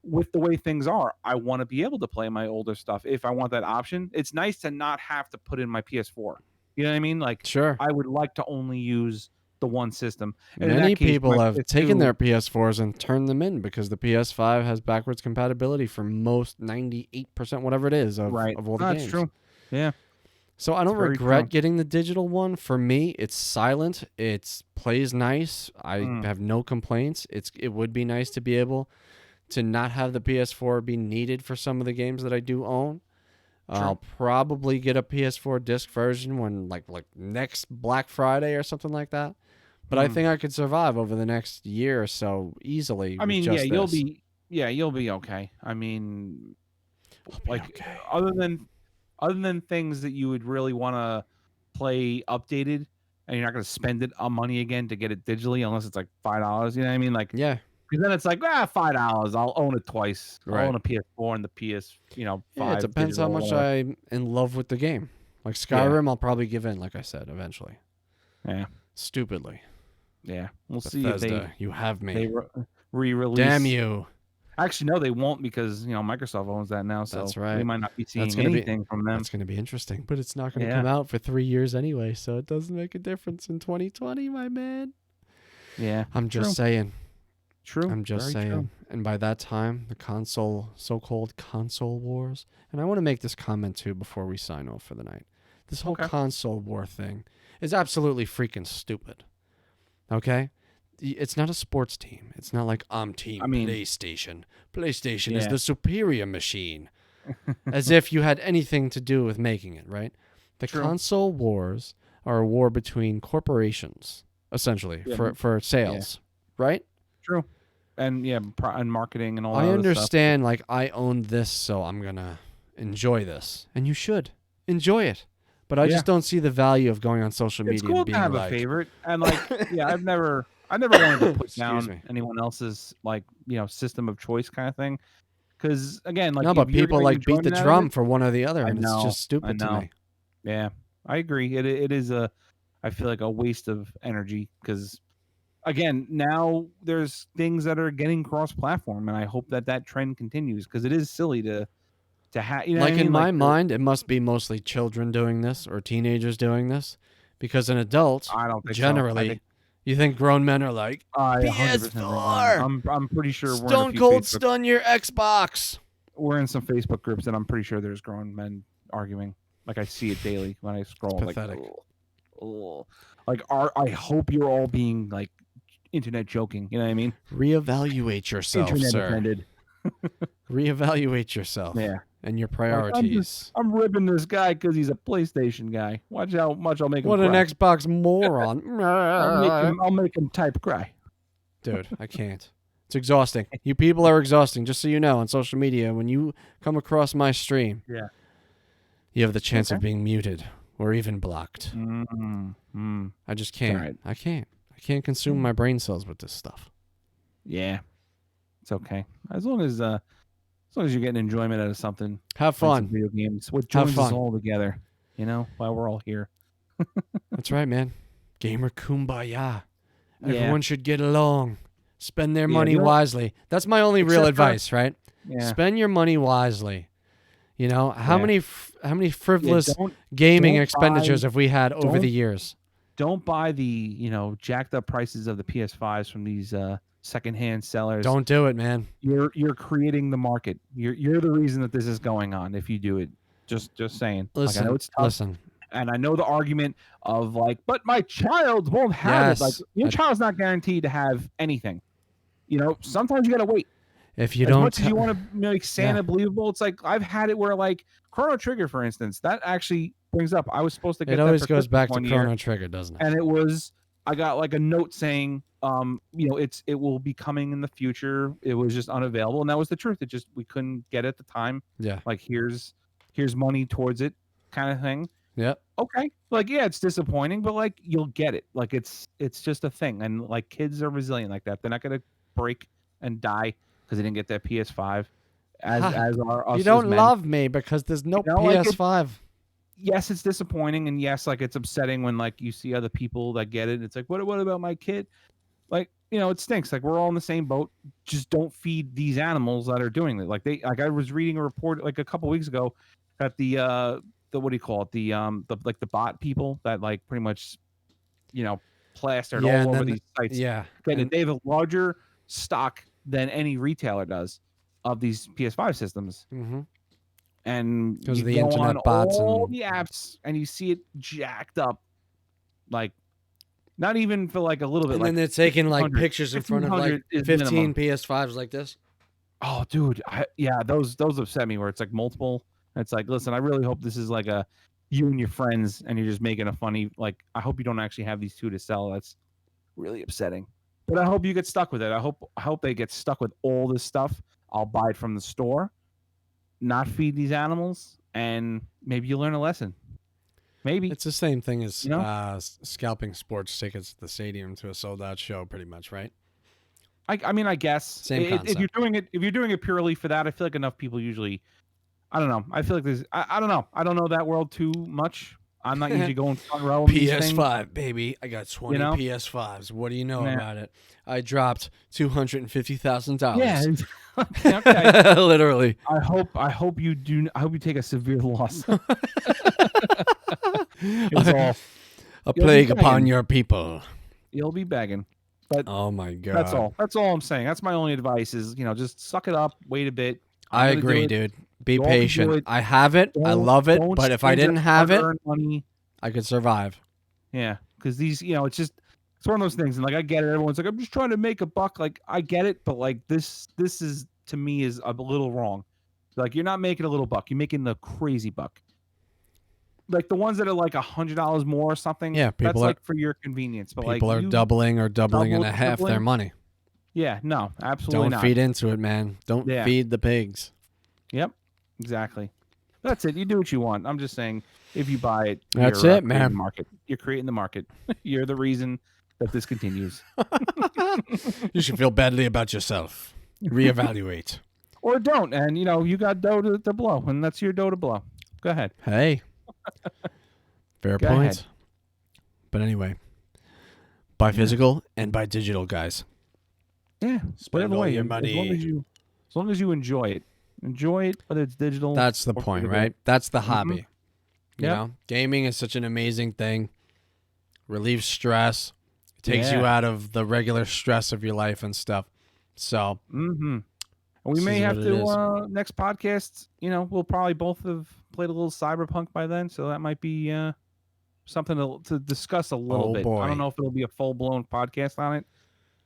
with the way things are, I want to be able to play my older stuff if I want that option. It's nice to not have to put in my PS4. You know what I mean? Like, sure. I would like to only use the one system. And many people have taken their PS4s and turned them in because the PS5 has backwards compatibility for most 98%, whatever it is, of all the games. That's true. Yeah. So I don't regret getting the digital one. For me, it's silent. It plays nice. I have no complaints. It would be nice to be able to not have the PS4 be needed for some of the games that I do own. I'll probably get a PS4 disc version when like next Black Friday or something like that. But I think I could survive over the next year or so easily. I mean, you'll be okay. I mean, other than things that you would really want to play updated, and you're not going to spend it on money again to get it digitally unless it's like $5. You know what I mean? Like, yeah. Because then it's like, $5. I'll own it twice. I'll own a PS4 and the PS, 5. Yeah, it depends how much I'm in love with the game. Like Skyrim, I'll probably give in, like I said, eventually. Yeah. Stupidly. Yeah. We'll Bethesda, see if you have me. they re-release. Damn you. Actually, no, they won't because Microsoft owns that now. So That's right. we might not be seeing gonna anything from them. That's going to be interesting, but it's not going to come out for 3 years anyway, so it doesn't make a difference in 2020, my man. Yeah, I'm just saying. True. I'm just saying. True. And by that time, the so-called console wars, and I want to make this comment too before we sign off for the night. This whole console war thing is absolutely freaking stupid. Okay? It's not a sports team. It's not like team PlayStation. PlayStation is the superior machine. As if you had anything to do with making it, right? The console wars are a war between corporations, essentially, for sales, right? True. And and marketing and all that. I understand, like, I own this, so I'm going to enjoy this. And you should enjoy it. But I just don't see the value of going on social media and being to have like, a favorite. And like, I've never wanted to put down anyone else's system of choice kind of thing. Because again, like, no, but people like beat the drum for one or the other, and it's just stupid to me. Yeah, I agree. It is I feel like a waste of energy because again, now there's things that are getting cross-platform, and I hope that trend continues because it is silly to have. Like in my mind, it must be mostly children doing this or teenagers doing this, because an adult, I don't think generally, you think grown men are like PS4. I'm pretty sure Stone Cold Stun your Xbox. We're in some Facebook groups, and I'm pretty sure there's grown men arguing. Like I see it daily when I scroll. It's pathetic. Like, I hope you're all being like internet joking. You know what I mean? Reevaluate yourself, sir. Reevaluate yourself. Yeah. And your priorities. I'm ripping this guy because he's a PlayStation guy. Watch how much I'll make him cry. What an Xbox moron. I'll make him type cry. Dude, I can't. It's exhausting. You people are exhausting, just so you know, on social media. When you come across my stream, you have the chance of being muted or even blocked. I just can't. Right. I can't consume my brain cells with this stuff. Yeah. It's okay. As long as you're getting enjoyment out of something. Have fun. Video games. What joins us all together, while we're all here. That's right, man. Gamer kumbaya. Everyone should get along. Spend their money wisely. That's my only real advice, right? Yeah. Spend your money wisely. How many frivolous gaming expenditures have we had over the years? Don't buy the, jacked up prices of the PS5s from these secondhand sellers. Don't do it, man. You're creating the market. You're the reason that this is going on if you do it. Just saying. Listen, I know it's tough. Listen. And I know the argument of like, but my child won't have it. Like, your child's not guaranteed to have anything. Sometimes you gotta wait. If you as don't, much as you want to make Santa believable, it's like I've had it where like Chrono Trigger, for instance, that actually brings up. I was supposed to get. It always goes back to Chrono Trigger, doesn't it? And I got like a note saying, it will be coming in the future. It was just unavailable, and that was the truth. We couldn't get it at the time. Yeah. Like here's money towards it, kind of thing. Yeah. Okay. Like, it's disappointing, but like you'll get it. Like it's just a thing, and like kids are resilient like that. They're not gonna break and die because they didn't get their PS5. As are us. You don't love me because there's no PS5. Yes, it's disappointing, and yes, like it's upsetting when like you see other people that get it. It's like, what about my kid? Like, it stinks. Like we're all in the same boat. Just don't feed these animals that are doing it. Like I was reading a report like a couple weeks ago that the what do you call it? The bot people that like pretty much, plastered all over these sites. Yeah. They have a larger stock than any retailer does of these PS5 systems. Mm-hmm. And because you the go internet on bots all and the apps and you see it jacked up, like not even for like a little bit. And like then they're taking like pictures in front of like 15 PS5s like this. Oh, dude, those upset me where it's like multiple. It's like, listen, I really hope this is like a you and your friends and you're just making a funny. Like, I hope you don't actually have these two to sell. That's really upsetting. But I hope you get stuck with it. I hope they get stuck with all this stuff. I'll buy it from the store, not feed these animals, and maybe you learn a lesson. Maybe it's the same thing as scalping sports tickets at the stadium to a sold-out show, pretty much, right? I mean, I guess same concept. If you're doing it purely for that, I feel like enough people usually. I don't know. I feel like there's. I don't know. I don't know that world too much. I'm not usually going front row. in these things. PS5, baby. I got 20 PS5s. What do you know about it? I dropped $250,000. Yeah. Okay. Literally. I hope you take a severe loss. It's all a plague upon your people. You'll be begging. But oh my god. That's all I'm saying. That's my only advice is, just suck it up, wait a bit. I agree, dude. Be patient. I have it. I love it. But if I didn't have it, money, I could survive. Yeah. Because these, it's one of those things. And like, I get it. Everyone's like, I'm just trying to make a buck. Like, I get it. But like, this is, to me, is a little wrong. Like, you're not making a little buck. You're making the crazy buck. Like the ones that are like $100 more or something. Yeah. That's like for your convenience. But people like, are doubling and a half their money. Yeah. No, absolutely not. Don't feed into it, man. Don't feed the pigs. Yep. Exactly. That's it. You do what you want. I'm just saying, if you buy it, that's it, man. You're creating the market. You're the reason that this continues. You should feel badly about yourself. Reevaluate. Or don't. And, you got dough to blow, and that's your dough to blow. Go ahead. Hey. Fair point. But anyway, buy physical and buy digital, guys. Yeah. Spend all your money. As long as you enjoy it. Enjoy it, whether it's digital. That's the point, right? That's the hobby. You know, gaming is such an amazing thing. Relieves stress. It takes you out of the regular stress of your life and stuff. So, we may have to next podcast. We'll probably both have played a little Cyberpunk by then, so that might be something to discuss a little bit. Boy. I don't know if it'll be a full blown podcast on it,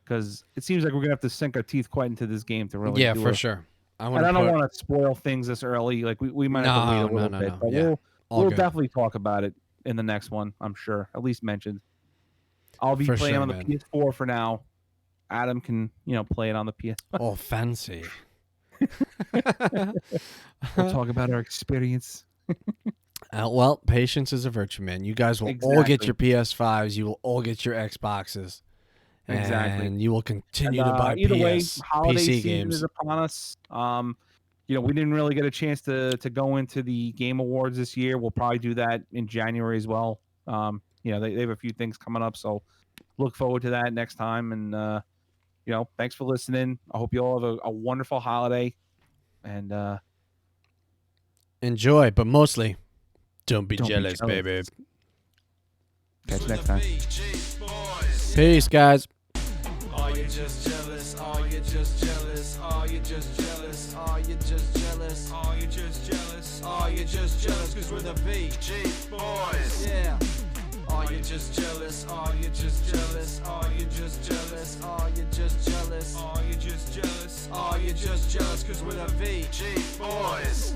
because it seems like we're gonna have to sink our teeth quite into this game to really. Yeah, for sure. I don't want to spoil things this early. Like we might have to wait a little bit, but we'll definitely talk about it in the next one. I'm sure, at least mentioned. I'll be playing on the PS4 for now. Adam can, play it on the PS. Oh, fancy. We'll talk about our experience. Well, patience is a virtue, man. You guys will all get your PS5s. You will all get your Xboxes. Exactly. And you will continue to buy either way, holiday PC season games. is upon us. We didn't really get a chance to go into the Game Awards this year. We'll probably do that in January as well. They have a few things coming up, so look forward to that next time. And thanks for listening. I hope you all have a wonderful holiday, and enjoy, but mostly don't be jealous, baby. Catch you next time. Peace, guys. Are you just jealous? Are you just jealous? Are you just jealous? Are you just jealous? Are you just jealous? Are you just jealous? Cause we're the VG boys. Yeah. Are you just jealous? Are you just jealous? Are you just jealous? Are you just jealous? Are you just jealous? Are you just jealous? Cause we're the VG boys.